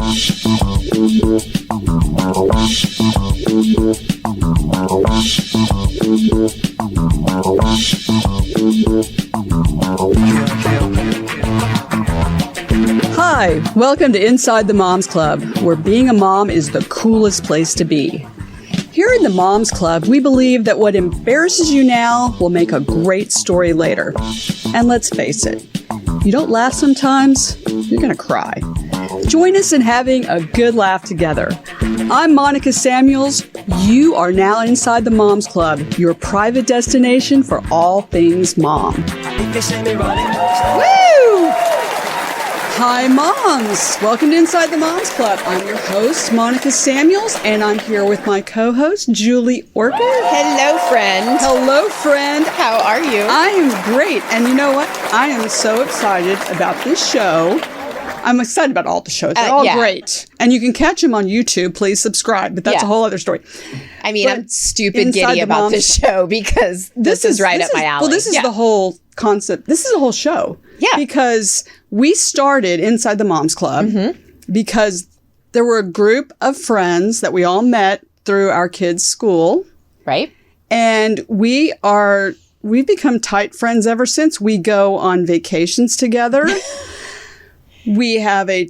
Hi, welcome to Inside the Moms Club, where being a mom is the coolest place to be. Here in the Moms Club, we believe that what embarrasses you now will make a great story later. And let's face it, you don't laugh sometimes, you're gonna cry. Join us in having a good laugh together. I'm Monica Samuels. You are now inside the Moms Club, your private destination for all things mom. Woo! Hi, moms. Welcome to Inside the Moms Club. I'm your host, Monica Samuels, and I'm here with my co-host, Julie Orchid. Hello, friend. Hello, friend. How are you? I am great. And you know what? I am so excited about this show. I'm excited about all the shows. They're all great. And you can catch them on YouTube. Please subscribe. But that's a whole other story. I mean, I'm stupid giddy about this show because this is right up my alley. Well, this is the whole concept. This is the whole show. Yeah. Because we started Inside the Moms Club because there were a group of friends that we all met through our kids' school. Right. And we've become tight friends ever since. We go on vacations together. We have a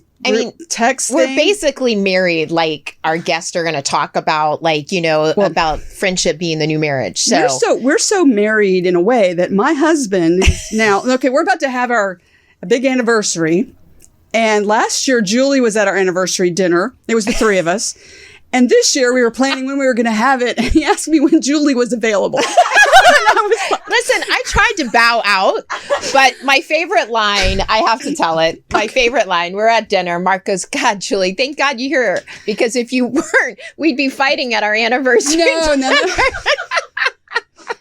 text thing. We're basically married. Like our guests are going to talk about about friendship being the new marriage. So we're so married in a way that my husband is now, okay, we're about to have a big anniversary. And last year, Julie was at our anniversary dinner. It was the three of us. And this year, we were planning when we were going to have it. And he asked me when Julie was available. Listen, I tried to bow out, but my favorite line, I have to tell it. My favorite line, we're at dinner. Mark goes, God, Julie, thank God you're here. Because if you weren't, we'd be fighting at our anniversary. No.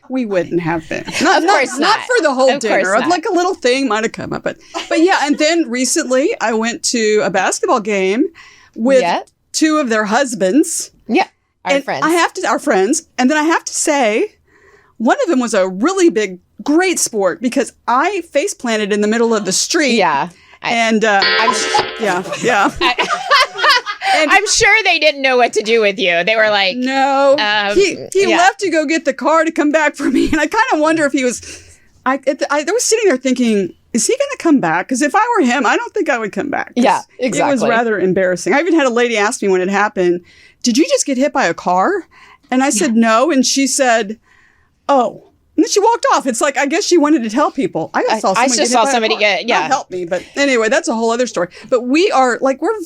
We wouldn't have been. Of course not. Not for the whole Of dinner. course not. Like a little thing might have come up. But yeah, and then recently I went to a basketball game with two of their husbands. Yeah, our friends. Our friends. And then I have to say, one of them was a really great sport because I face planted in the middle of the street. Yeah. I'm sure they didn't know what to do with you. They were like, no. He left to go get the car to come back for me. And I kind of wonder if he was, I was sitting there thinking, is he going to come back? Because if I were him, I don't think I would come back. Yeah, exactly. It was rather embarrassing. I even had a lady ask me when it happened, did you just get hit by a car? And I said, no. And she said, oh. And then she walked off. It's like, I guess she wanted to tell people. I just saw somebody get Not help me. But anyway, that's a whole other story. But we're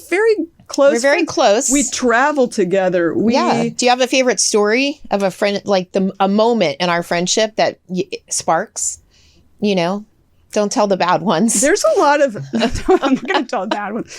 very close. We're very close. We travel together. Do you have a favorite story of a friend, like a moment in our friendship that sparks? Don't tell the bad ones. There's a lot of, I'm not going to tell the bad ones.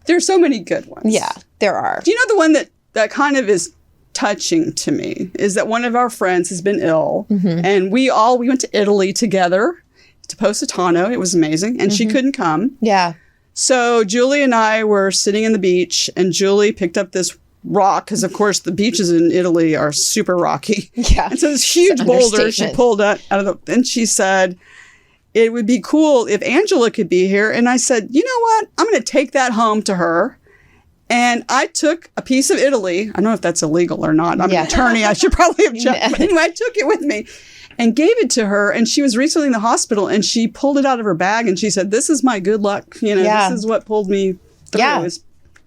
There's so many good ones. Yeah, there are. Do you know the one that kind of is touching to me is that one of our friends has been ill and we went to Italy together to Positano. It was amazing. And she couldn't come. Yeah. So Julie and I were sitting on the beach and Julie picked up this rock because of course the beaches in Italy are super rocky. Yeah. And so this huge boulder she pulled out of and she said, it would be cool if Angela could be here. And I said, you know what? I'm going to take that home to her. And I took a piece of Italy. I don't know if that's illegal or not. I'm an attorney. I should probably have checked. But anyway, I took it with me and gave it to her. And she was recently in the hospital and she pulled it out of her bag and she said, this is my good luck. This is what pulled me through. Yeah.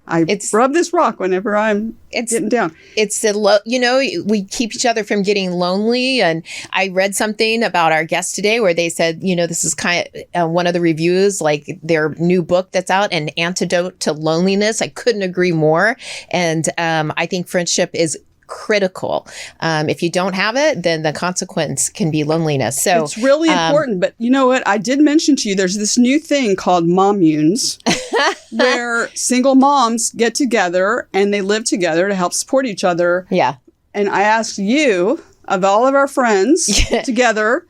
I rub this rock whenever I'm getting down. It's we keep each other from getting lonely. And I read something about our guest today where they said, this is kind of one of the reviews, like their new book that's out, An Antidote to Loneliness. I couldn't agree more. And I think friendship is critical. If you don't have it, then the consequence can be loneliness. So it's really important. But you know what? I did mention to you, there's this new thing called mommunes where single moms get together and they live together to help support each other. Yeah. And I asked you, of all of our friends together,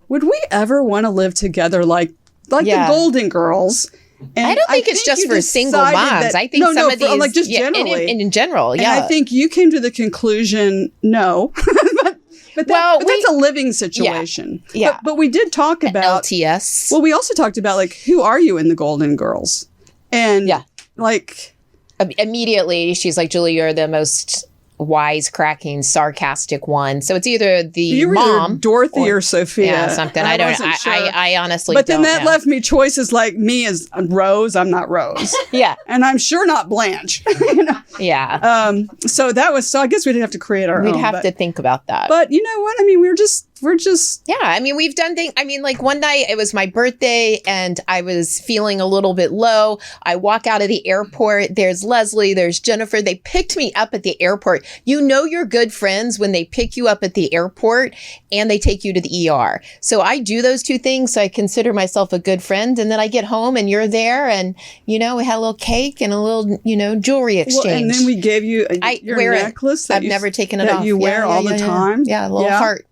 would we ever want to live together like the Golden Girls? And I don't think it's just for single moms. I think some of these, just generally. In general, And I think you came to the conclusion, no. but that's a living situation. Yeah. But we did talk about LTS. Well, we also talked about who are you in the Golden Girls? And Immediately, she's like, Julie, you're the most wisecracking, sarcastic one. So it's either the mom, either Dorothy or Sophia. Yeah, something. I don't know. Sure. I honestly But then don't that know. left me choices like me as Rose. I'm not Rose. Yeah. And I'm sure not Blanche. You know? Yeah. So I guess we'd have to create our own. We'd have to think about that. But you know what? I mean, we're just. Yeah, I mean, we've done things. I mean, like one night it was my birthday and I was feeling a little bit low. I walk out of the airport. There's Leslie, there's Jennifer. They picked me up at the airport. You know, you're good friends when they pick you up at the airport and they take you to the ER. So I do those two things. So I consider myself a good friend. And then I get home and you're there and, you know, we had a little cake and a little, you know, jewelry exchange. Well, and then we gave you your necklace. I've never taken it that off. You wear all the time. Yeah, a little heart.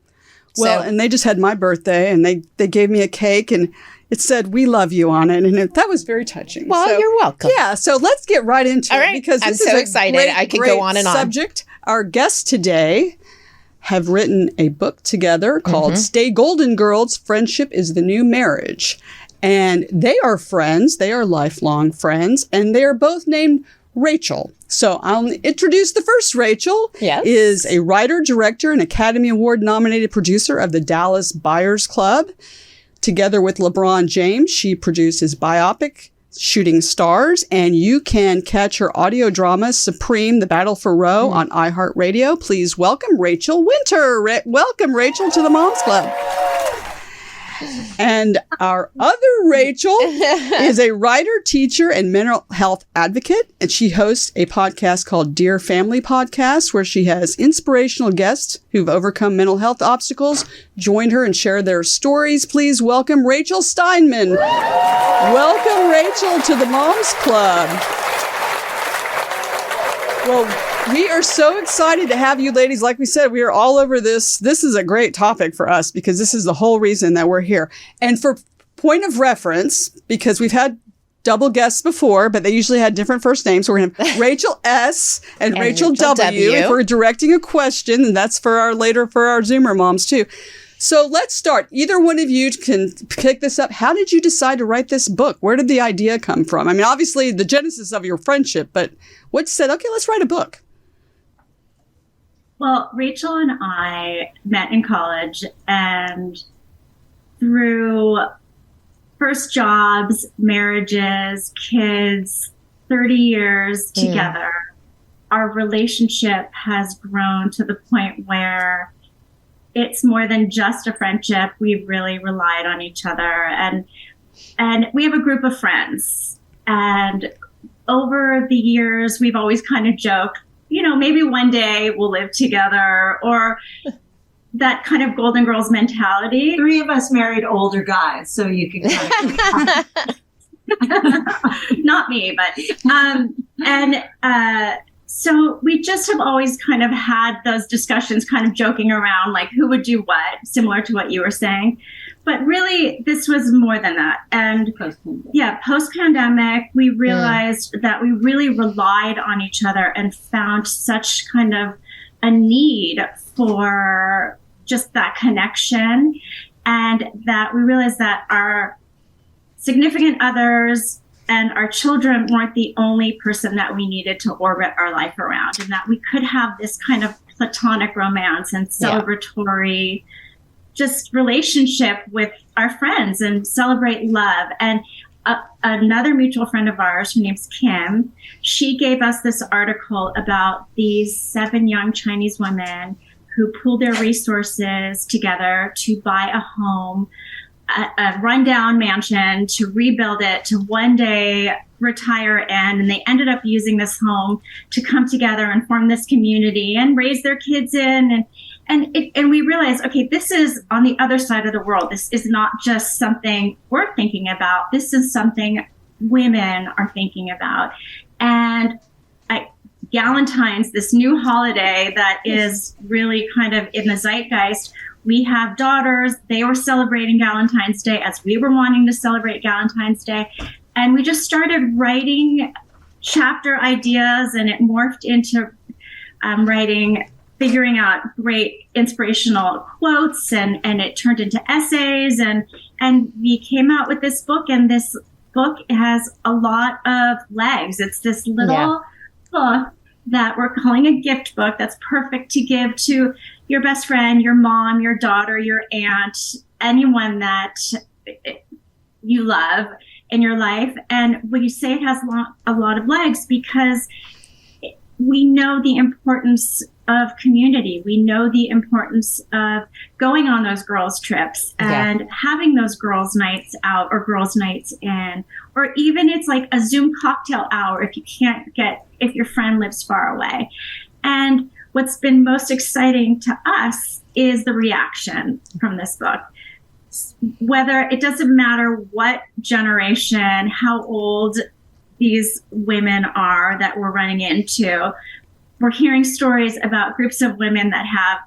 Well, and they just had my birthday, and they gave me a cake, and it said, "We love you" on it, and that was very touching. Well, so, you're welcome. Yeah, so let's get right into it because I'm this so is excited. Great, I could great go on and on. Subject. Our guests today have written a book together called "Stay Golden Girls: Friendship is the New Marriage," and they are friends. They are lifelong friends, and they are both named Rachel. So I'll introduce the first Rachel. Yes. Is a writer, director, and Academy Award nominated producer of the Dallas Buyers Club. Together with LeBron James, she produces biopic Shooting Stars, and you can catch her audio drama Supreme: The Battle for Roe on iHeartRadio. Please welcome Rachel Winter. Welcome, Rachel, to the Moms Club. And our other Rachel is a writer, teacher, and mental health advocate. And she hosts a podcast called Dear Family Podcast, where she has inspirational guests who've overcome mental health obstacles, joined her and share their stories. Please welcome Rachel Steinman. Welcome, Rachel, to the Moms Club. Well, we are so excited to have you ladies. Like we said, we are all over this. This is a great topic for us because this is the whole reason that we're here. And for point of reference, because we've had double guests before, but they usually had different first names. So we're going to have Rachel S. and Rachel W. If we're directing a question, and that's for our Zoomer moms too. So let's start. Either one of you can pick this up. How did you decide to write this book? Where did the idea come from? I mean, obviously the genesis of your friendship, but what said, okay, let's write a book? Well, Rachel and I met in college, and through first jobs, marriages, kids, 30 years together, our relationship has grown to the point where it's more than just a friendship. We've really relied on each other, and we have a group of friends. And over the years, we've always kind of joked, you know, maybe one day we'll live together, or that kind of Golden Girls mentality. 3 of us married older guys, so you can kind of not me, but so we just have always kind of had those discussions, kind of joking around, like who would do what, similar to what you were saying. But really, this was more than that. And post-pandemic, we realized that we really relied on each other and found such kind of a need for just that connection. And that we realized that our significant others and our children weren't the only person that we needed to orbit our life around, and that we could have this kind of platonic romance and celebratory just relationship with our friends and celebrate love. And another mutual friend of ours, her name's Kim, she gave us this article about these 7 young Chinese women who pooled their resources together to buy a home, a rundown mansion, to rebuild it, to one day retire in. And they ended up using this home to come together and form this community and raise their kids in. And we realized, okay, this is on the other side of the world. This is not just something we're thinking about. This is something women are thinking about. And Galentine's, this new holiday that is really kind of in the zeitgeist. We have daughters. They were celebrating Galentine's Day as we were wanting to celebrate Galentine's Day. And we just started writing chapter ideas, and it morphed into figuring out great inspirational quotes, and it turned into essays, and we came out with this book, and this book has a lot of legs. It's this little book that we're calling a gift book that's perfect to give to your best friend, your mom, your daughter, your aunt, anyone that you love in your life. And we say it has a lot of legs because we know the importance of community. We know the importance of going on those girls' trips and having those girls' nights out or girls' nights in, or even it's like a Zoom cocktail hour if your friend lives far away. And what's been most exciting to us is the reaction from this book. Whether it doesn't matter what generation, how old these women are that we're running into, we're hearing stories about groups of women that have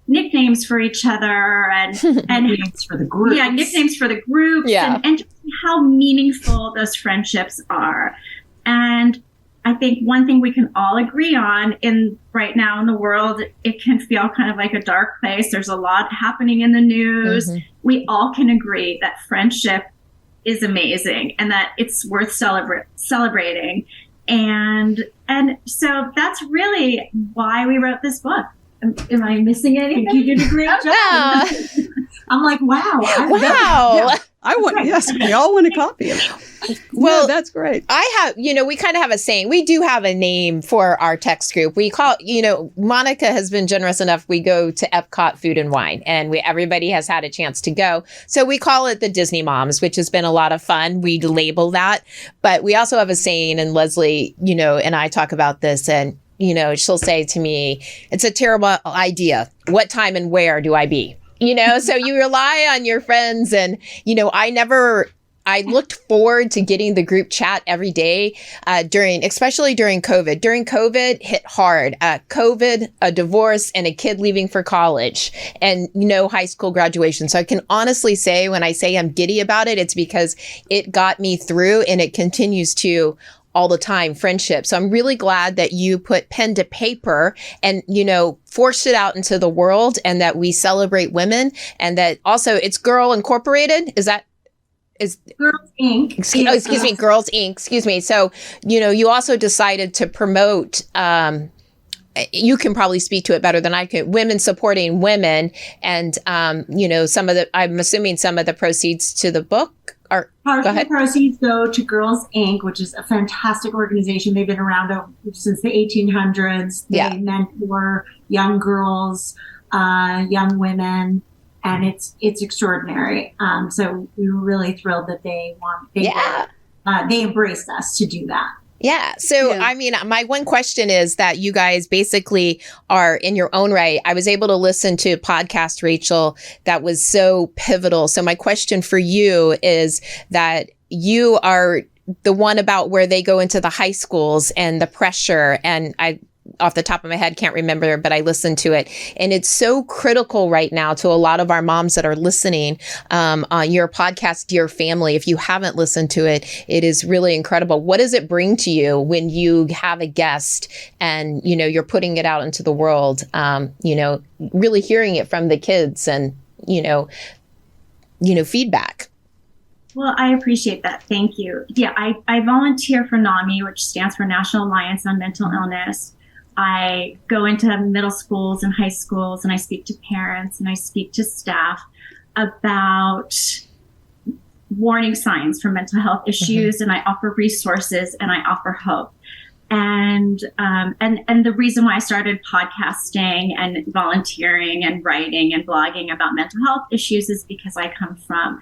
nicknames for each other and nicknames for the groups. Yeah, nicknames for the groups and just how meaningful those friendships are. And I think one thing we can all agree on right now in the world, it can feel kind of like a dark place. There's a lot happening in the news. Mm-hmm. We all can agree that friendship is amazing and that it's worth celebrating. And so that's really why we wrote this book. Am I missing anything? You did a great job. No. I'm like, wow. Wow. I want, yes, we all want a copy of it. Well, that's great. We kind of have a saying. We do have a name for our text group. We call, Monica has been generous enough. We go to Epcot Food and Wine, and everybody has had a chance to go. So we call it the Disney Moms, which has been a lot of fun. We label that, but we also have a saying, and Leslie, and I talk about this, and she'll say to me, "It's a terrible idea. What time and where do I be?" So you rely on your friends, and I looked forward to getting the group chat every day especially during COVID. During COVID hit hard. COVID, a divorce, and a kid leaving for college, and high school graduation. So I can honestly say, when I say I'm giddy about it, it's because it got me through, and it continues to all the time, friendship. So I'm really glad that you put pen to paper and, forced it out into the world, and that we celebrate women, and that also it's Girl Incorporated. Is Girls Inc. Excuse me, Girls Inc. Excuse me. So, you also decided to promote, you can probably speak to it better than I could, women supporting women. And, I'm assuming some of the proceeds to the book Part of the proceeds go to Girls Inc., which is a fantastic organization. They've been around since the 1800s. They mentor young girls, young women, and it's extraordinary. So we were really thrilled that they embraced us to do that. Yeah. So, my one question is that you guys basically are in your own right. I was able to listen to a podcast, Rachel, that was so pivotal. So my question for you is that you are the one about where they go into the high schools and the pressure. And off the top of my head, can't remember, but I listened to it. And it's so critical right now to a lot of our moms that are listening on your podcast, Dear Family. If you haven't listened to it, it is really incredible. What does it bring to you when you have a guest and, you're putting it out into the world, really hearing it from the kids and, feedback? Well, I appreciate that. Thank you. Yeah, I volunteer for NAMI, which stands for National Alliance on Mental Illness. I go into middle schools and high schools, and I speak to parents and I speak to staff about warning signs for mental health issues, and I offer resources and I offer hope. And the reason why I started podcasting and volunteering and writing and blogging about mental health issues is because I come from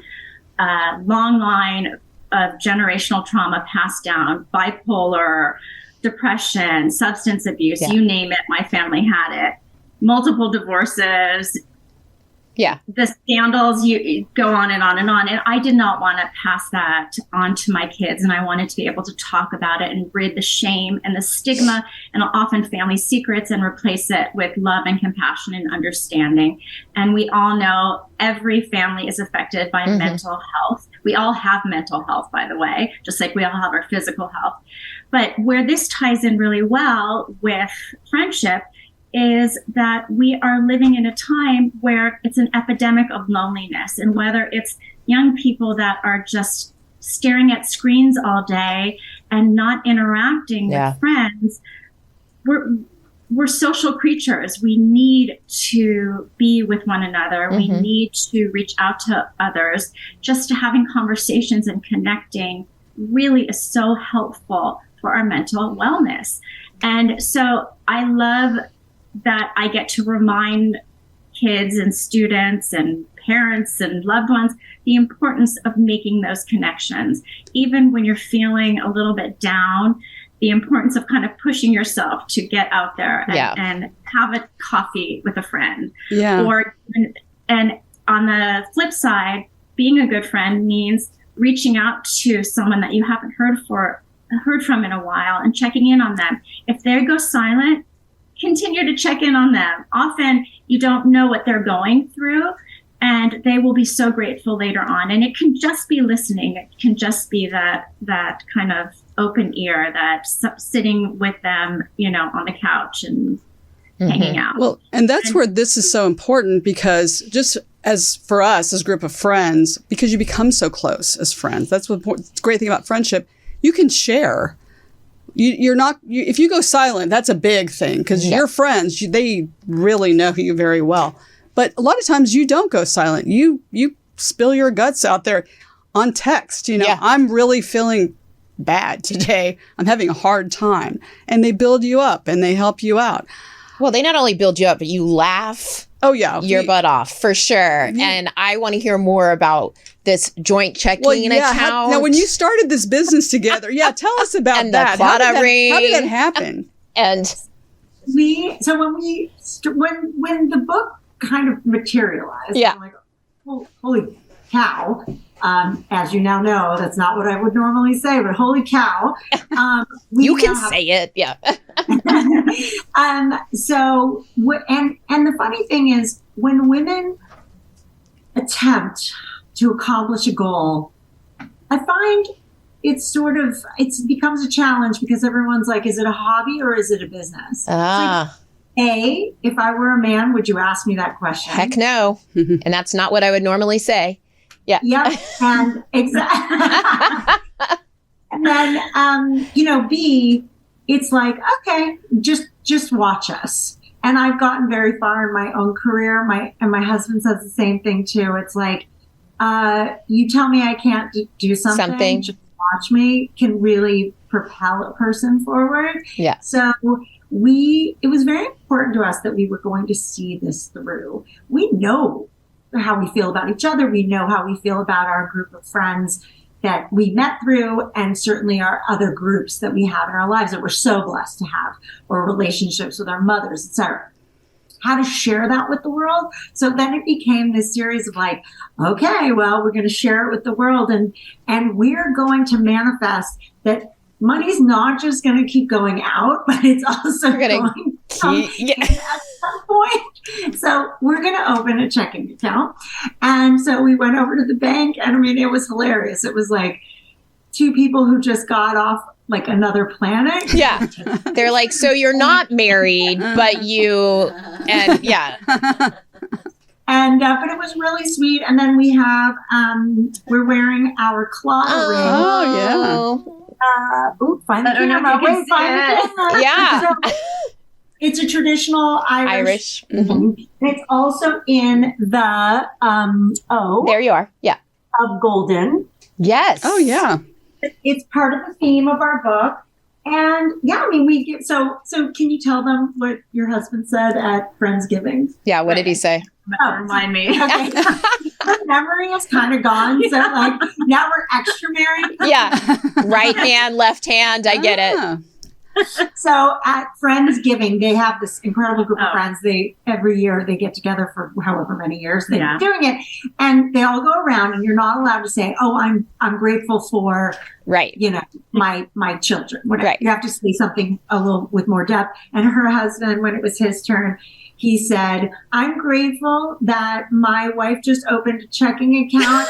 a long line of generational trauma passed down, bipolar, depression, substance abuse, you name it, my family had it. Multiple divorces. Yeah. The scandals, you go on and on and on. And I did not want to pass that on to my kids. And I wanted to be able to talk about it and rid the shame and the stigma and often family secrets and replace it with love and compassion and understanding. And we all know every family is affected by mental health. We all have mental health, by the way, just like we all have our physical health. But where this ties in really well with friendship is that we are living in a time where it's an epidemic of loneliness. And whether it's young people that are just staring at screens all day and not interacting with friends, we're social creatures. We need to be with one another. We need to reach out to others. Just having conversations and connecting really is so helpful for our mental wellness. And so I love that I get to remind kids and students and parents and loved ones the importance of making those connections. Even when you're feeling a little bit down, the importance of kind of pushing yourself to get out there and have a coffee with a friend. Yeah. And on the flip side, being a good friend means reaching out to someone that you haven't heard from in a while and checking in on them. If they go silent, continue to check in on them. Often you don't know what they're going through, and they will be so grateful later on. And it can just be listening. It can just be that kind of open ear, that sitting with them, on the couch and hanging out. Well, and that's where this is so important, because just as for us as a group of friends, because you become so close as friends, that's what the great thing about friendship. You can share. If you go silent, that's a big thing, because your friends, they really know you very well. But a lot of times you don't go silent. You spill your guts out there on text. I'm really feeling bad today. I'm having a hard time. And they build you up and they help you out. Well, they not only build you up, but you laugh your butt off, for sure. Yeah. And I want to hear more about this joint checking account. Now, when you started this business together, tell us about and that. How did that happen? And when the book kind of materialized, I'm like, well, holy cow. As you now know, that's not what I would normally say, but holy cow. You can say it. Yeah. So, and the funny thing is, when women attempt to accomplish a goal, I find it becomes a challenge, because everyone's like, is it a hobby or is it a business? If I were a man, would you ask me that question? Heck no. And that's not what I would normally say. Yeah. Yep. And exactly. And then, B, it's like, okay, just watch us. And I've gotten very far in my own career. My husband says the same thing too. It's like, you tell me I can't do something. Just watch me can really propel a person forward. Yeah. So it was very important to us that we were going to see this through. We know how we feel about each other. We know how we feel about our group of friends that we met through, and certainly our other groups that we have in our lives that we're so blessed to have, or relationships with our mothers, etc. How to share that with the world. So then it became this series of like, okay, well, we're going to share it with the world, and we're going to manifest that money's not just going to keep going out, but it's also going to at some point. So we're going to open a checking account. And so we went over to the bank, and I mean, it was hilarious. It was like two people who just got off like another planet. Yeah. They're like, so you're not married, but you, and yeah. And, but it was really sweet. And then we have, we're wearing our claw ring. Oh, yeah. Find the camera. Yeah. So, it's a traditional Irish. Mm-hmm. It's also in the O. There you are. Yeah. Of golden. Yes. Oh, yeah. It's part of the theme of our book. And yeah, I mean, we get, so can you tell them what your husband said at Friendsgiving? Yeah. What did he say? Remind me. Okay. Her memory is kind of gone. So like now we're extra married. Yeah. Right hand, left hand. I get it. So at Friendsgiving, they have this incredible group of friends. Every year they get together for however many years they've been doing it, and they all go around. And you're not allowed to say, "Oh, I'm grateful for my children." Whatever. Right. You have to say something a little with more depth. And her husband, when it was his turn, he said, "I'm grateful that my wife just opened a checking account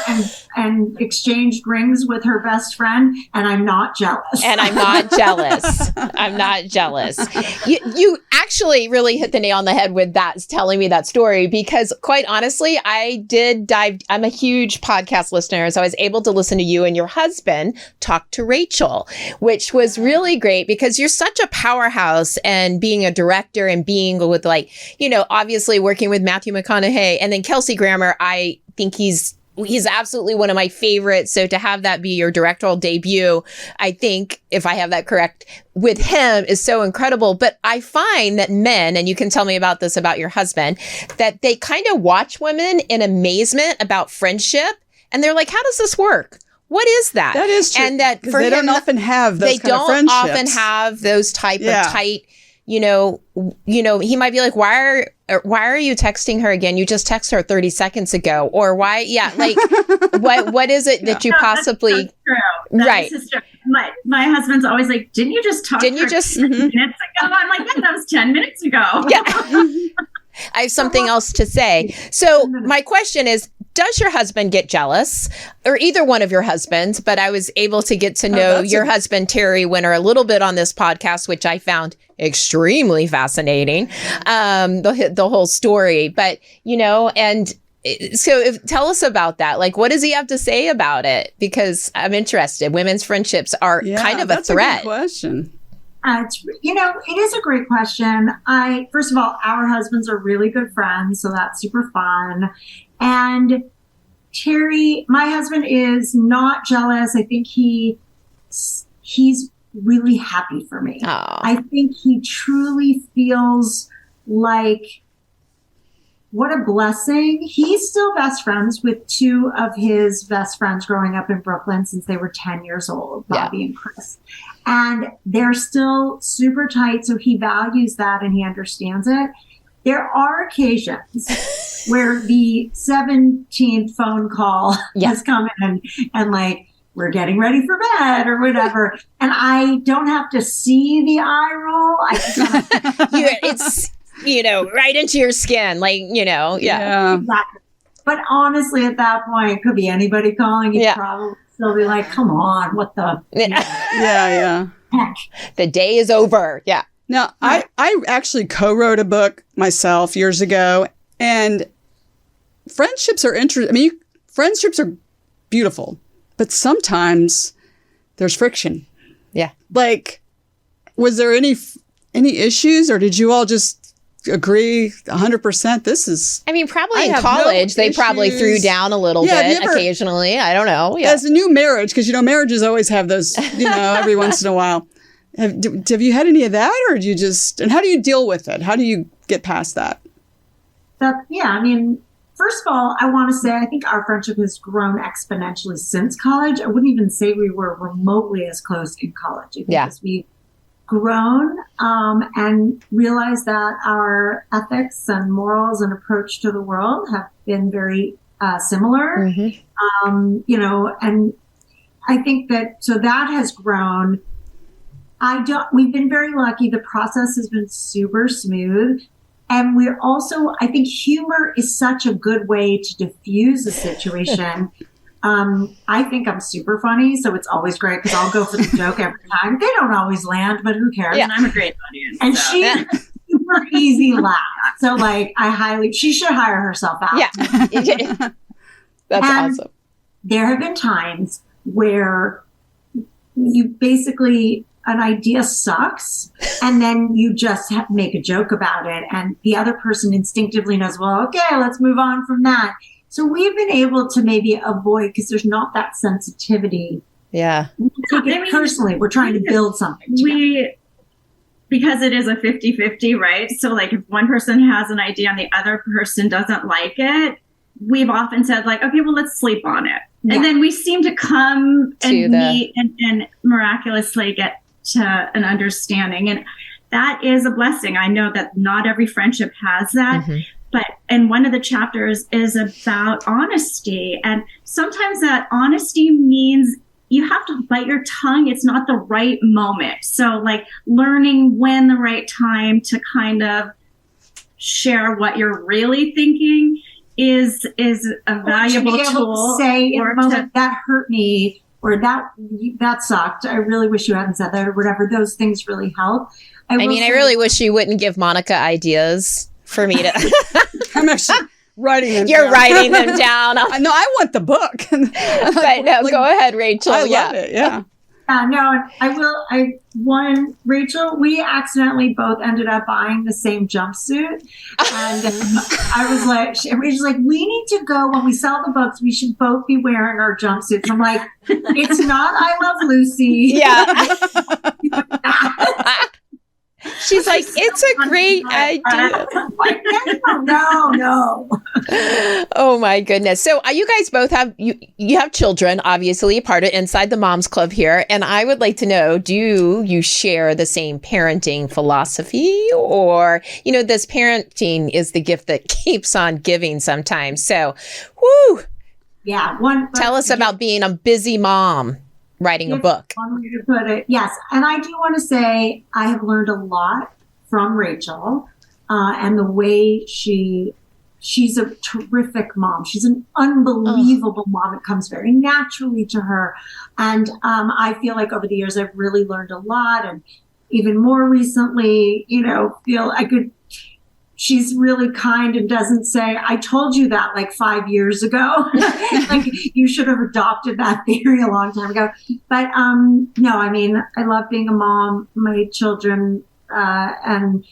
and exchanged rings with her best friend, and I'm not jealous." And I'm not jealous. I'm not jealous. You actually really hit the nail on the head with that, telling me that story, because quite honestly, I'm a huge podcast listener. So I was able to listen to you and your husband talk to Rachel, which was really great because you're such a powerhouse, and being a director and being with obviously working with Matthew McConaughey and then Kelsey Grammer, I think he's absolutely one of my favorites. So to have that be your directorial debut, I think, if I have that correct, with him is so incredible. But I find that men, and you can tell me about this about your husband, that they kind of watch women in amazement about friendship. And they're like, how does this work? What is that? That is true. And that for they him, don't often have those they kind of don't friendships. often have those type of tight, he might be like, why are you texting her again? You just texted her 30 seconds ago. Or why? Yeah. Like, what is it that you possibly, that's true. Right. My husband's always like, didn't you just talk to her 10 minutes ago? I'm like, yeah, that was 10 minutes ago. Yeah. I have something else to say. So my question is, does your husband get jealous, or either one of your husbands? But I was able to get to know your husband, Terry Winter, a little bit on this podcast, which I found extremely fascinating, the whole story. But, so tell us about that. Like, what does he have to say about it? Because I'm interested. Women's friendships are kind of a threat. A good question. It is a great question. First of all, our husbands are really good friends, so that's super fun. And Terry, my husband, is not jealous. I think he's really happy for me. Aww. I think he truly feels like, what a blessing. He's still best friends with two of his best friends growing up in Brooklyn since they were 10 years old, Bobby and Chris. And they're still super tight. So he values that and he understands it. There are occasions where the 17th phone call has come in and like, we're getting ready for bed or whatever. And I don't have to see the eye roll. I just it's, right into your skin. Like, Yeah. Exactly. But honestly, at that point, it could be anybody calling. You'd probably still be like, come on, what the? Yeah. Heck? The day is over. Yeah. Now, I actually co-wrote a book myself years ago, and friendships are interesting. I mean, friendships are beautiful, but sometimes there's friction. Yeah. Like, was there any issues, or did you all just agree 100%? This is. I mean, probably in college, they probably threw down a little bit occasionally. I don't know. Yeah. As a new marriage, because, marriages always have those, every once in a while. Have you had any of that, or do you just, and how do you deal with it? How do you get past that? First of all, I want to say I think our friendship has grown exponentially since college. I wouldn't even say we were remotely as close in college. I think as we've grown and realized that our ethics and morals and approach to the world have been very similar. And I think that has grown. We've been very lucky. The process has been super smooth. And we're also, I think humor is such a good way to diffuse a situation. I think I'm super funny, so it's always great because I'll go for the joke every time. They don't always land, but who cares? Yeah. And I'm a great audience. And she's a super easy laugh. So she should hire herself out. Yeah. That's awesome. There have been times where you basically, an idea sucks, and then you just make a joke about it, and the other person instinctively knows, well, okay, let's move on from that. So we've been able to maybe avoid, because there's not that sensitivity. Yeah. We take it personally. We're trying to build something together. Because it is a 50-50, right? So like if one person has an idea and the other person doesn't like it, we've often said like, okay, well, let's sleep on it. Yeah. And then we seem to come and meet and miraculously get to an understanding. And that is a blessing. I know that not every friendship has that. And one of the chapters is about honesty. And sometimes that honesty means you have to bite your tongue. It's not the right moment. So like learning when the right time to kind of share what you're really thinking is a valuable tool. To say in a moment, that hurt me. or that sucked. I really wish you hadn't said that, or whatever. Those things really help. I really wish you wouldn't give Monica ideas for me to. I'm actually writing them You're down. writing them down. No, I want the book. But no, go ahead, Rachel. I love it. Yeah. No, I will. Rachel, we accidentally both ended up buying the same jumpsuit. And I was like, Rachel's like, we need to go when we sell the books, we should both be wearing our jumpsuits. I'm like, it's not I Love Lucy. Yeah. She's like, it's a great idea. Like, no. Oh my goodness. So you guys both have, you have children, obviously, part of Inside the Moms Club here. And I would like to know, do you share the same parenting philosophy, or, this parenting is the gift that keeps on giving sometimes. So, whoo. Yeah. Tell us about being a busy mom writing a book. One way to put it. Yes. And I do want to say I have learned a lot from Rachel and the way she's a terrific mom. She's an unbelievable mom. It comes very naturally to her. And I feel like over the years, I've really learned a lot. And even more recently, feel I could. She's really kind and doesn't say, I told you that like 5 years ago. Like you should have adopted that theory a long time ago. But no, I love being a mom. My children and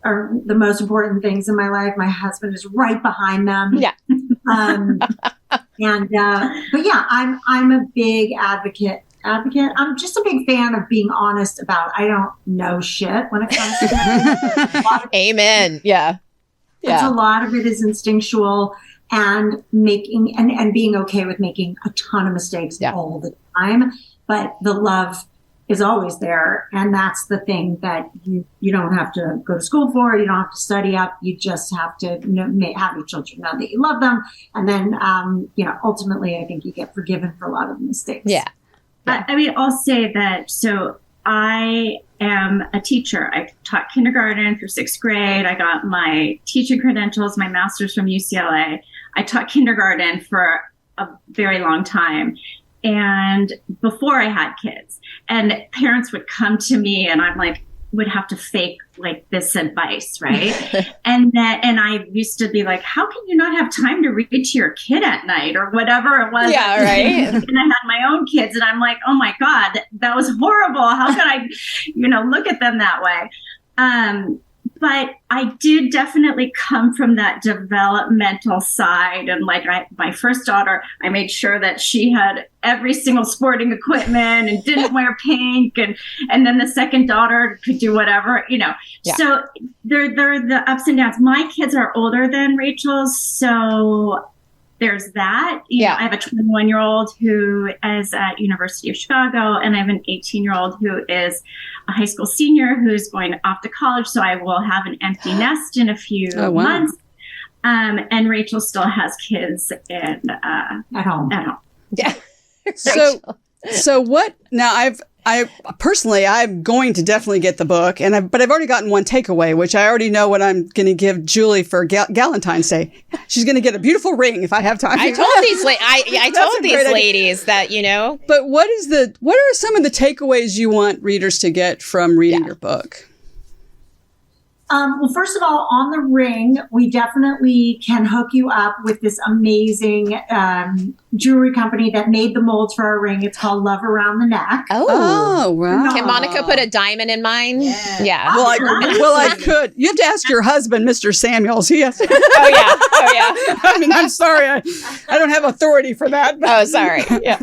are the most important things in my life. My husband is right behind them. Yeah. But yeah, I'm a big advocate. I'm just a big fan of being honest about I don't know shit when it comes to that. Amen. Yeah. A lot of it is instinctual and making and being okay with making a ton of mistakes all the time. But the love is always there. And that's the thing that you don't have to go to school for. You don't have to study up. You just have to have your children know that you love them. And then, ultimately, I think you get forgiven for a lot of the mistakes. Yeah. I'll say that. So I am a teacher. I taught kindergarten through 6th grade. I got my teaching credentials, my master's from UCLA. I taught kindergarten for a very long time. And before I had kids, and parents would come to me and I'm like, would have to fake like this advice, right? and I used to be like, how can you not have time to read to your kid at night or whatever it was? Yeah, right. And I had my own kids and I'm like, oh my God, that was horrible. How could I, look at them that way? But I did definitely come from that developmental side. And like my first daughter, I made sure that she had every single sporting equipment and didn't wear pink. And then the second daughter could do whatever, Yeah. So they're the ups and downs. My kids are older than Rachel's. So there's that. I have a 21-year-old who is at University of Chicago, and I have an 18-year-old who is a high school senior who's going off to college. So I will have an empty nest in a few months. And Rachel still has kids at home. Yeah. So what now? I personally, I'm going to definitely get the book, but I've already gotten one takeaway, which I already know what I'm going to give Julie for Galentine's Day. She's going to get a beautiful ring if I have time. I told these ladies that, But what are some of the takeaways you want readers to get from reading your book? Well, first of all, on the ring, we definitely can hook you up with this amazing jewelry company that made the molds for our ring. It's called Love Around the Neck. Oh, wow. Can Monica put a diamond in mine? Yeah. Well, I could. You have to ask your husband, Mr. Samuels. He has. Oh, yeah. I'm sorry. I don't have authority for that. But. Oh, sorry. Yeah.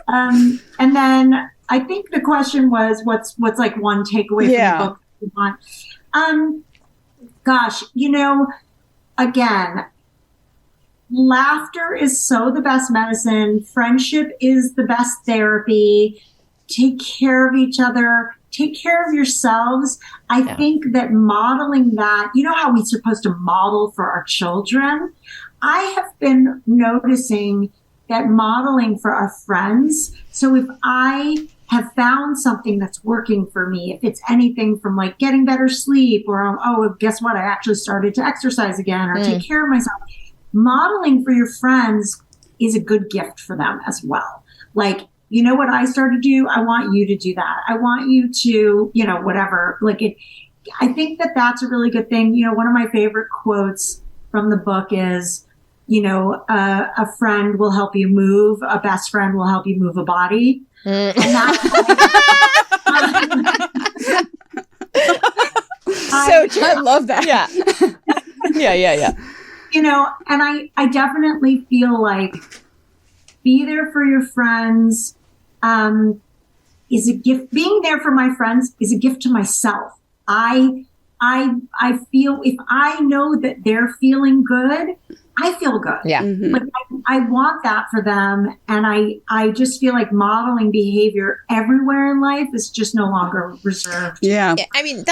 And then I think the question was, what's like one takeaway from the book that you want? Gosh, again, laughter is so the best medicine. Friendship is the best therapy. Take care of each other. Take care of yourselves. I think that modeling that, how we're supposed to model for our children. I have been noticing that modeling for our friends. So if I have found something that's working for me, if it's anything from like getting better sleep or, guess what? I actually started to exercise again or take care of myself. Modeling for your friends is a good gift for them as well. Like, you know what I started to do? I want you to do that. I want you to, whatever. I think that that's a really good thing. One of my favorite quotes from the book is, a friend will help you move. A best friend will help you move a body. And that's so true. I love that. Yeah. Yeah. And I definitely feel like be there for your friends is a gift. Being there for my friends is a gift to myself. I feel if I know that they're feeling good, I feel good. Yeah. Mm-hmm. I want that for them. And I just feel like modeling behavior everywhere in life is just no longer reserved. Yeah. I mean,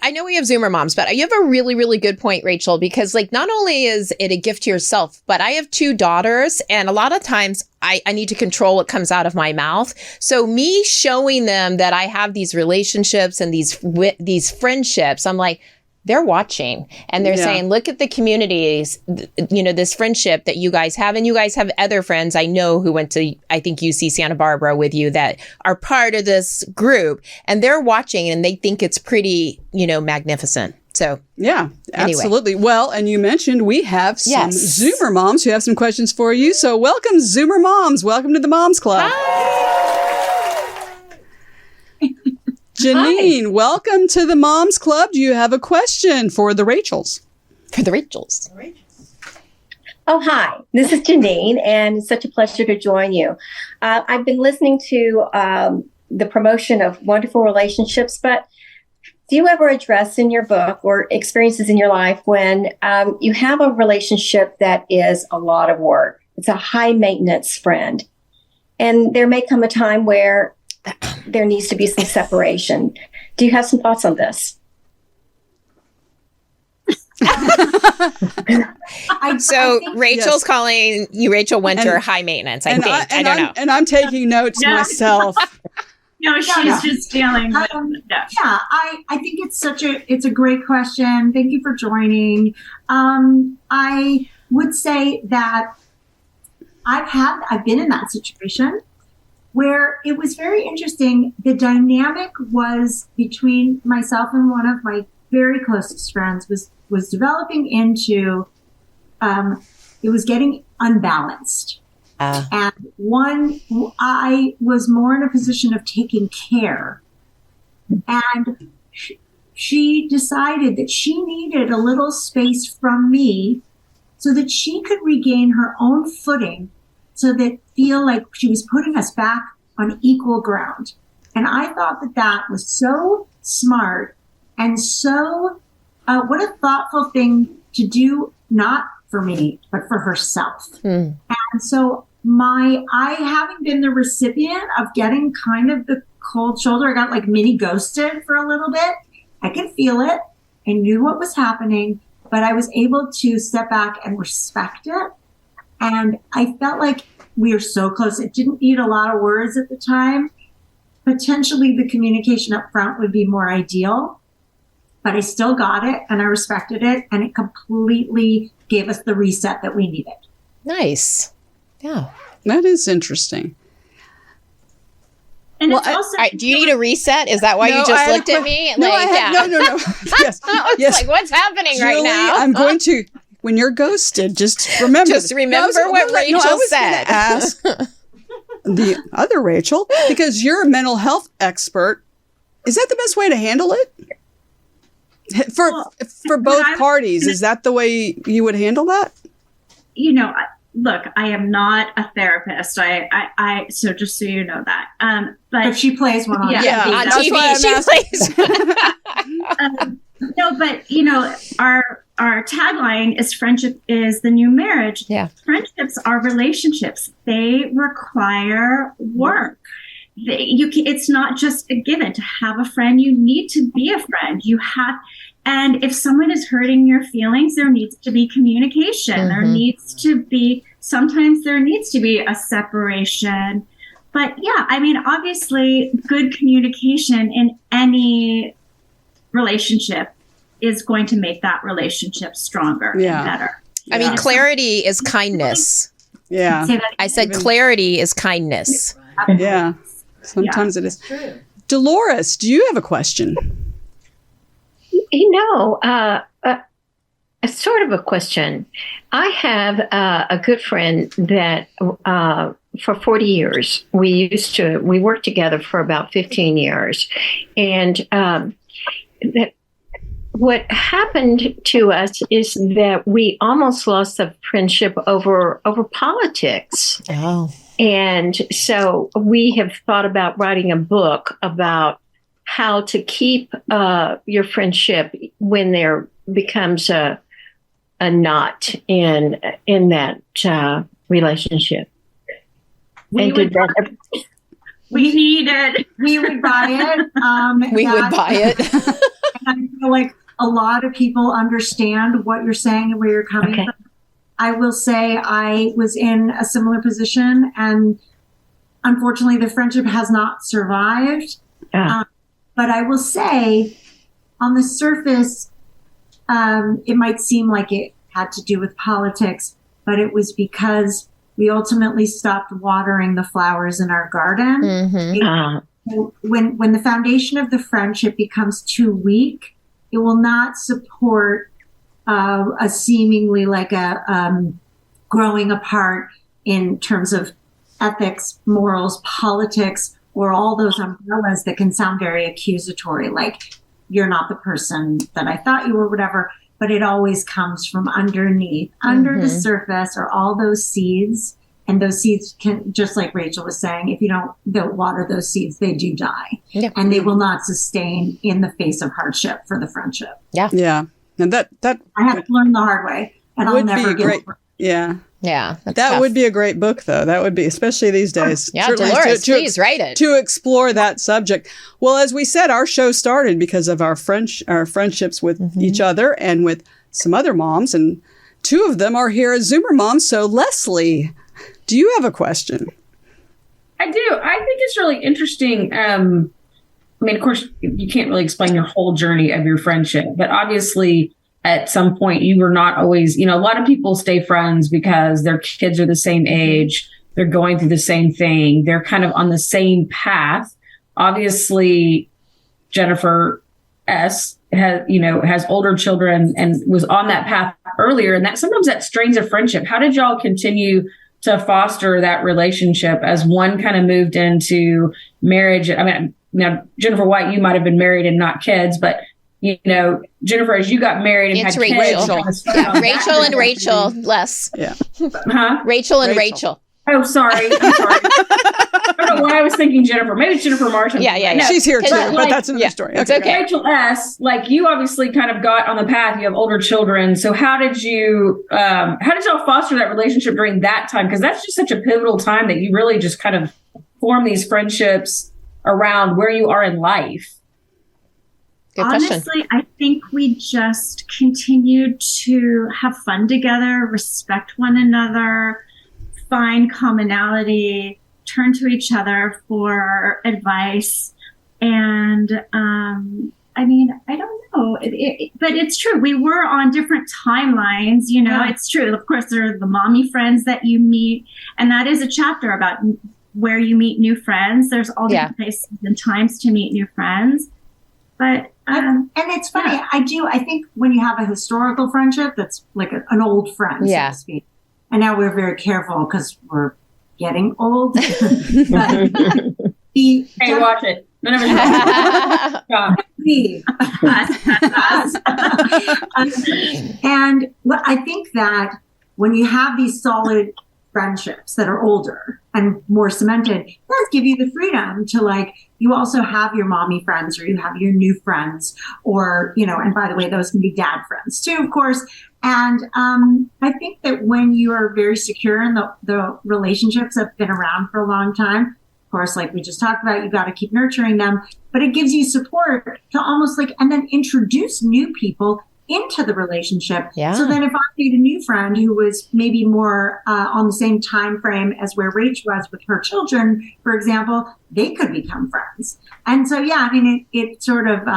I know we have Zoomer moms, but you have a really, really good point, Rachel, because not only is it a gift to yourself, but I have 2 daughters, and a lot of times I need to control what comes out of my mouth. So me showing them that I have these relationships and these friendships, I'm like, they're watching and they're saying, look at the communities, this friendship that you guys have. And you guys have other friends I know who went to, I think, UC Santa Barbara with you that are part of this group. And they're watching and they think it's pretty, magnificent. So, yeah, anyway. absolutely. Well, and you mentioned we have some Zoomer moms who have some questions for you. So welcome, Zoomer moms. Welcome to the Moms Club. Janine, welcome to the Moms Club. Do you have a question for the Rachels? For the Rachels. Oh, hi. This is Janine, and it's such a pleasure to join you. I've been listening to the promotion of wonderful relationships, but do you ever address in your book or experiences in your life when you have a relationship that is a lot of work? It's a high maintenance friend. And there may come a time where there needs to be some separation. Do you have some thoughts on this? Rachel's calling you Rachel Winter high maintenance, I think. I don't know. And I'm taking notes myself. No, she's just dealing with I think it's a great question. Thank you for joining. I would say that I've been in that situation where it was very interesting. The dynamic was between myself and one of my very closest friends was developing into, it was getting unbalanced. And I was more in a position of taking care. And she decided that she needed a little space from me so that she could regain her own footing, so that feel like she was putting us back on equal ground. And I thought that was so smart and so, what a thoughtful thing to do, not for me, but for herself. And so having been the recipient of getting kind of the cold shoulder, I got like mini ghosted for a little bit. I could feel it. I knew what was happening, but I was able to step back and respect it. And I felt like we were so close. It didn't need a lot of words at the time. Potentially the communication up front would be more ideal, but I still got it and I respected it. And it completely gave us the reset that we needed. Nice. Yeah. That is interesting. And it's also, do you need a reset? Is that why you just looked at me? No. Yes. Yes. Like, what's happening Julie, right now? I'm going to, when you're ghosted, just remember. What Rachel said. Ask the other Rachel, because you're a mental health expert. Is that the best way to handle it? For both parties, is that the way you would handle that? Look, I am not a therapist. I so just so you know that. But she plays one on on TV. She plays. No, but our tagline is "Friendship is the new marriage." Yeah, friendships are relationships. They require work. It's not just a given to have a friend. You need to be a friend. And if someone is hurting your feelings, there needs to be communication. Sometimes there needs to be a separation. But yeah, I mean, obviously good communication in any relationship is going to make that relationship stronger and better. I mean, clarity is kindness. Yeah. I said clarity is kindness. Yeah. Sometimes it is. True. Dolores, do you have a question? A sort of a question. I have a good friend that for 40 years, we worked together for about 15 years. And what happened to us is that we almost lost the friendship over politics. Oh. And so we have thought about writing a book about how to keep your friendship when there becomes a knot in that relationship. We would buy it. We would buy it. I feel like a lot of people understand what you're saying and where you're coming from. I will say I was in a similar position, and unfortunately the friendship has not survived. But I will say, on the surface, it might seem like it had to do with politics, but it was because we ultimately stopped watering the flowers in our garden. When the foundation of the friendship becomes too weak, it will not support a seemingly like a growing apart in terms of ethics, morals, politics, or all those umbrellas that can sound very accusatory, like you're not the person that I thought you were, whatever. But it always comes from underneath. Under the surface are all those seeds. And those seeds can, just like Rachel was saying, if you don't water those seeds, they do die. Yeah. And they will not sustain in the face of hardship for the friendship. Yeah. Yeah. And that I have to learn the hard way. And I'll never get it. Yeah. Yeah. That would be a great book, though. That would be, especially these days. Yeah, certainly Dolores, please write it. To explore that subject. Well, as we said, our show started because of our friendships with each other and with some other moms. And two of them are here as Zoomer moms. So, Leslie, do you have a question? I do. I think it's really interesting. I mean, of course, you can't really explain your whole journey of your friendship, but obviously, at some point, you were not always, a lot of people stay friends because their kids are the same age. They're going through the same thing. They're kind of on the same path. Obviously, Jennifer S. has older children and was on that path earlier. And that sometimes that strains a friendship. How did y'all continue to foster that relationship as one kind of moved into marriage? I mean, now, Jennifer White, you might have been married and not kids, but Jennifer, as you got married and it's had Rachel. kids. Yeah, Rachel and Rachel, less. Yeah. Huh? Rachel and Rachel. Oh, sorry. I'm sorry. I don't know why I was thinking Jennifer. Maybe it's Jennifer Martin. Yeah. No, she's here too, but that's another story. It's okay. Rachel S., you obviously kind of got on the path. You have older children. So how did y'all foster that relationship during that time? Because that's just such a pivotal time that you really just kind of form these friendships around where you are in life. Good question. Honestly, I think we just continued to have fun together, respect one another, find commonality, turn to each other for advice. And I don't know, but it's true. We were on different timelines, It's true. Of course, there are the mommy friends that you meet. And that is a chapter about where you meet new friends. There's all different places and times to meet new friends. But and it's funny. Yeah. I think when you have a historical friendship, that's like an old friend, so to speak. And now we're very careful because we're getting old. Hey, watch it. None of it. And I think that when you have these solid friendships that are older and more cemented, it does give you the freedom to you also have your mommy friends or you have your new friends or, and by the way, those can be dad friends too, of course. And I think that when you are very secure in the relationships that have been around for a long time, of course, like we just talked about, you got to keep nurturing them, but it gives you support to almost and then introduce new people into the relationship. Yeah. So then if I meet a new friend who was maybe more on the same time frame as where Rach was with her children, for example, they could become friends. And so, it sort of,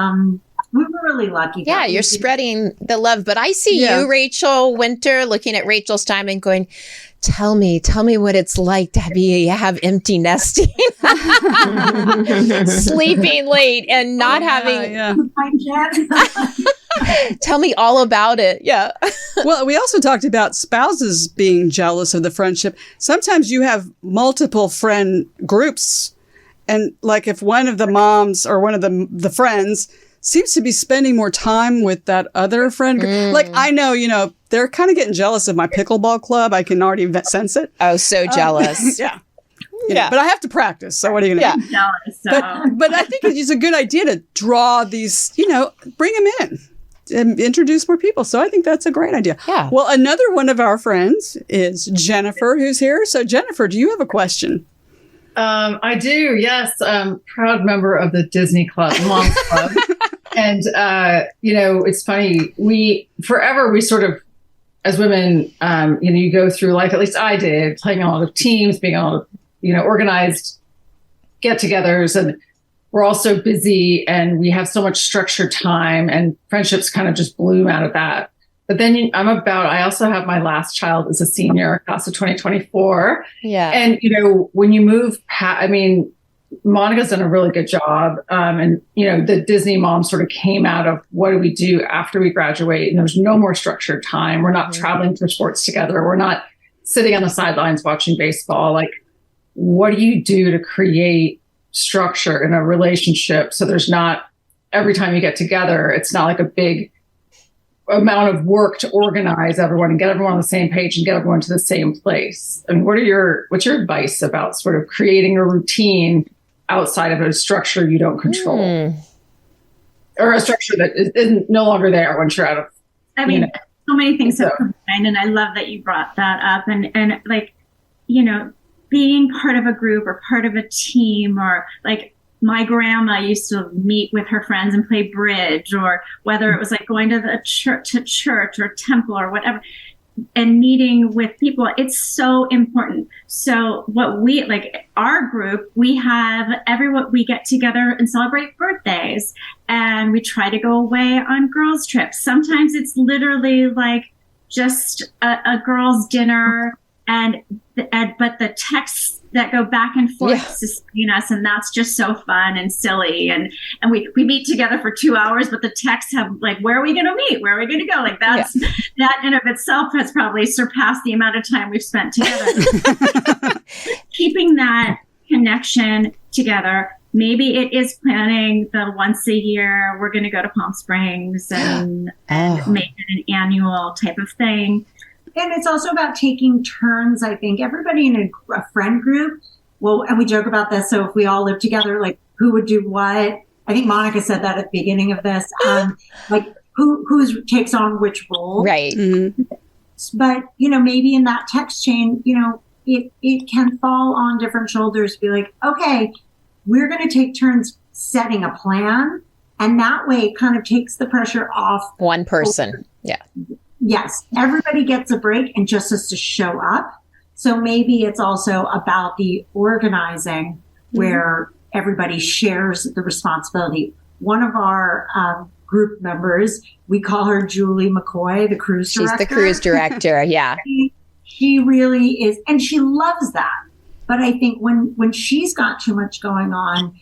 we were really lucky. Yeah, you're spreading the love. But I see you, Rachel Winter, looking at Rachel Steinman going, Tell me what it's like to have empty nesting, sleeping late and not having. I can't. Tell me all about it. Yeah. Well, we also talked about spouses being jealous of the friendship. Sometimes you have multiple friend groups, and like if one of the moms or one of the friends seems to be spending more time with that other friend group. Like I know, they're kind of getting jealous of my pickleball club. I can already sense it. Oh, so jealous. Yeah. But I have to practice. So what are you going to do? Jealous, so. But I think it's a good idea to draw these, bring them in and introduce more people. So I think that's a great idea. Yeah. Well, another one of our friends is Jennifer, who's here. So Jennifer, do you have a question? I do. Yes. Proud member of the Disney Club, Moms Club. And, it's funny. We sort of, as women, you go through life, at least I did, playing a lot of teams, being on, organized get-togethers. And we're all so busy and we have so much structured time, and friendships kind of just bloom out of that. But then I also have my last child as a senior, class of 2024. Yeah. And, when you move, Monica's done a really good job. And, the Disney mom sort of came out of what do we do after we graduate? And there's no more structured time. We're not traveling for sports together. We're not sitting on the sidelines watching baseball. Like, what do you do to create structure in a relationship? So there's not, every time you get together, it's not like a big amount of work to organize everyone and get everyone on the same page and get everyone to the same place. And what's your advice about sort of creating a routine outside of a structure you don't control, or a structure that is no longer there once you're out of? So many things have combined, and I love that you brought that up. And like, being part of a group or part of a team, or like, my grandma used to meet with her friends and play bridge, or whether it was like going to the church or temple or whatever, and meeting with people. It's so important. So what we, like our group, we get together and celebrate birthdays, and we try to go away on girls' trips. Sometimes it's literally like just a girls' dinner, but the texts that go back and forth sustain us, and that's just so fun and silly. And we meet together for 2 hours, but the texts have like, where are we going to meet? Where are we going to go? Like that in of itself has probably surpassed the amount of time we've spent together. Keeping that connection together. Maybe it is planning the once a year, we're going to go to Palm Springs and make it an annual type of thing. And it's also about taking turns. I think everybody in a friend group, and we joke about this. So if we all live together, like who would do what? I think Monica said that at the beginning of this. Like who takes on which role? Right. Mm-hmm. But, maybe in that text chain, it can fall on different shoulders. Be like, okay, we're going to take turns setting a plan. And that way it kind of takes the pressure off one person. Yeah. Yes, everybody gets a break and just has to show up. So maybe it's also about the organizing where everybody shares the responsibility. One of our group members, we call her Julie McCoy, the cruise director. She's the cruise director, yeah. She really is, and she loves that. But I think when she's got too much going on,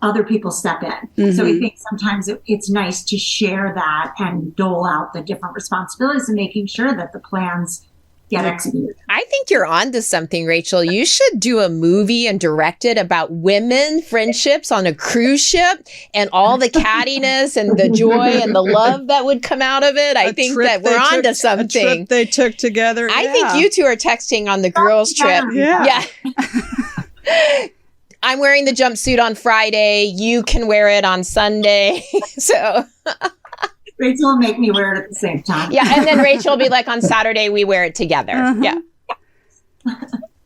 other people step in. Mm-hmm. So I think sometimes it's nice to share that and dole out the different responsibilities and making sure that the plans get executed. I think you're onto something, Rachel. You should do a movie and direct it about women friendships on a cruise ship and all the cattiness and the joy and the love that would come out of it. I think that we're onto something. A trip they took together. I think you two are texting on the girls' trip. Yeah. I'm wearing the jumpsuit on Friday. You can wear it on Sunday. So Rachel will make me wear it at the same time. Yeah. And then Rachel will be like, on Saturday, we wear it together. Uh-huh. Yeah.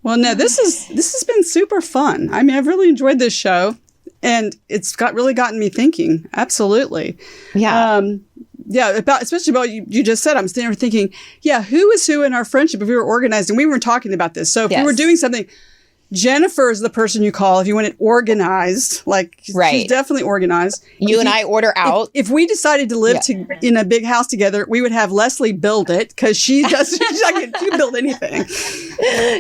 Well, no, this has been super fun. I mean, I've really enjoyed this show, and it's really gotten me thinking. Absolutely. Yeah. Especially about you just said. I'm sitting there thinking, who is who in our friendship if we were organized, and we were talking about this. So if we were doing something, Jennifer is the person you call if you want it organized. Like, she's definitely organized. You and I order out. If we decided to live in a big house together, we would have Leslie build it because she does. She's not going to build anything.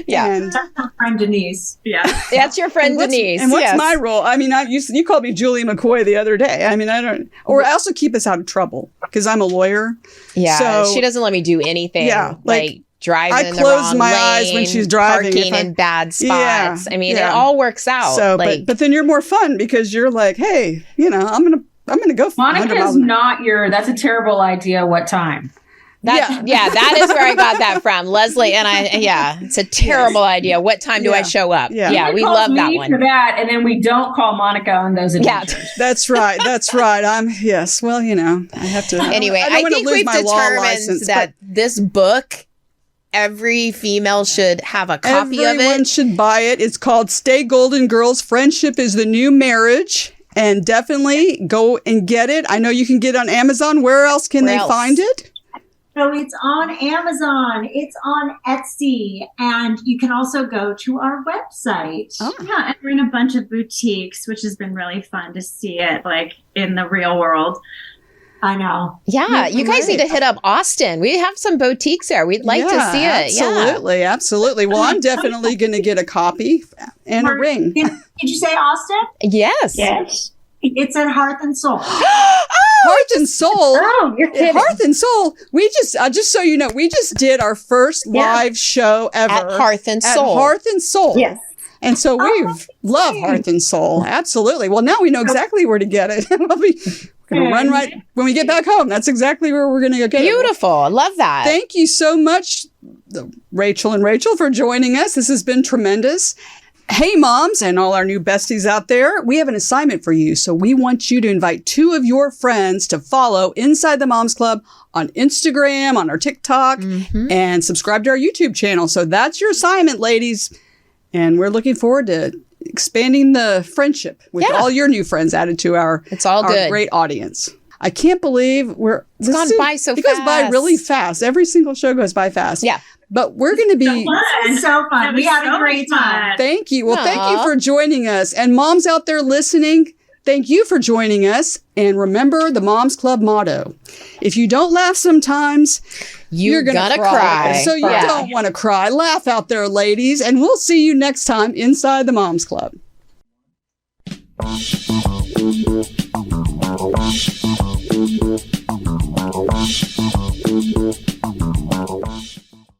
Yeah, and that's my friend Denise. Yeah, that's your friend Denise. And what's my role? I mean, you called me Julie McCoy the other day. I mean, I don't. Or I also keep us out of trouble because I'm a lawyer. Yeah, so, she doesn't let me do anything. Yeah, like driving I in the close wrong my lane, eyes when she's driving. parking in bad spots. I mean, it all works out. So, but then you're more fun because you're like, hey, I'm gonna go. Monica's not that's a terrible idea. What time? That is where I got that from. Leslie and I, it's a terrible idea. What time do I show up? Yeah, we love that one. For that, and then we don't call Monica on those adventures. Yeah, that's right. Well, I have to. Anyway, I think we've determined that this book, every female should have a copy of it. Everyone should buy it. It's called Stay Golden Girls, Friendship is the New Marriage. And definitely go and get it. I know you can get it on Amazon. Where else can they find it? So it's on Amazon, it's on Etsy, and you can also go to our website. Oh. Yeah, and we're in a bunch of boutiques, which has been really fun to see it like in the real world. I know. Yeah, you guys need to hit up Austin. We have some boutiques there. We'd like to see it. Absolutely. Well, I'm definitely going to get a copy and a ring. Did you say Austin? Yes. It's at Hearth and Soul. Hearth and Soul. Oh, you're kidding. Hearth and Soul. We just so you know, we just did our first live show ever at Hearth and Soul. At Hearth and Soul. Yes. And so love Hearth and Soul. Absolutely. Well, now we know exactly where to get it. We'll be going to run right when we get back home. That's exactly where we're going to go get it. Beautiful. I love that. Thank you so much, Rachel and Rachel, for joining us. This has been tremendous. Hey, moms and all our new besties out there, we have an assignment for you. So we want you to invite 2 of your friends to follow Inside the Moms Club on Instagram, on our TikTok, and subscribe to our YouTube channel. So that's your assignment, ladies. And we're looking forward to expanding the friendship with all your new friends added to our great audience. I can't believe it's gone by so fast. It goes by really fast. Every single show goes by fast. Yeah. But we're going to be so fun. We had a great time. Thank you. Well, thank you for joining us. And moms out there listening, thank you for joining us. And remember the Moms Club motto. If you don't laugh sometimes, you're going to cry. So you don't want to cry. Laugh out there, ladies. And we'll see you next time inside the Moms Club.